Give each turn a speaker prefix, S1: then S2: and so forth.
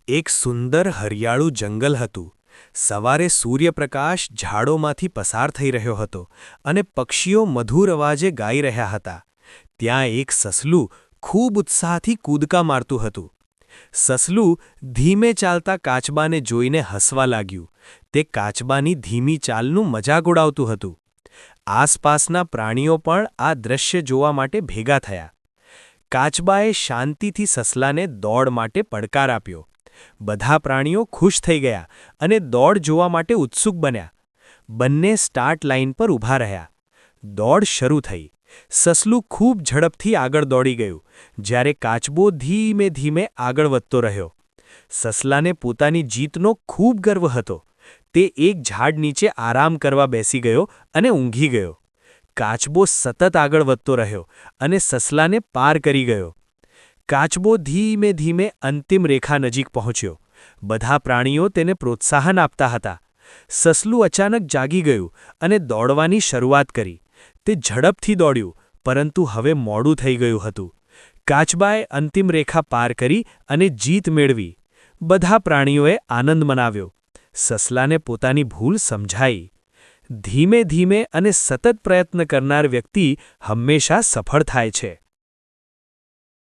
S1: એક સુંદર હરિયાળું જંગલ હતું. સવારે સૂર્યપ્રકાશ ઝાડોમાંથી પસાર થઈ રહ્યો હતો અને પક્ષીઓ મધુર અવાજે ગાઈ રહ્યા હતા. ત્યાં એક સસલું ખૂબ ઉત્સાહથી કૂદકા મારતું હતું. સસલું ધીમે ચાલતા કાચબાને જોઈને હસવા લાગ્યું. તે કાચબાની ધીમી ચાલનું મજાક ઉડાવતું હતું. આસપાસના પ્રાણીઓ પણ આ દૃશ્ય જોવા માટે ભેગા થયા. કાચબાએ શાંતિથી સસલાને દોડ માટે પડકાર આપ્યો. બધા પ્રાણીઓ ખુશ થઈ ગયા અને દોડ જોવા માટે ઉત્સુક બન્યા. બંને સ્ટાર્ટ લાઇન પર ઊભા રહ્યા. દોડ શરૂ થઈ. સસલું ખૂબ ઝડપથી આગળ દોડી ગયું, જ્યારે કાચબો ધીમે ધીમે આગળ વધતો રહ્યો. સસલાને પોતાની જીતનો ખૂબ ગર્વ હતો. તે એક ઝાડ નીચે આરામ કરવા બેસી ગયો અને ઊંઘી ગયો. કાચબો સતત આગળ વધતો રહ્યો અને સસલાને પાર કરી ગયો. કાચબો ધીમે ધીમે અંતિમ રેખા નજીક પહોંચ્યો. બધા પ્રાણીઓ તેને પ્રોત્સાહન આપતા હતા. સસલું અચાનક જાગી ગયું અને દોડવાની શરૂઆત કરી. તે ઝડપથી દોડ્યું, પરંતુ હવે મોડું થઈ ગયું હતું. કાચબાએ અંતિમ રેખા પાર કરી અને જીત મેળવી. બધા પ્રાણીઓએ આનંદ મનાવ્યો. સસલાને પોતાની ભૂલ સમજાઈ. ધીમે ધીમે અને સતત પ્રયત્ન કરનાર વ્યક્તિ હંમેશા સફળ થાય છે.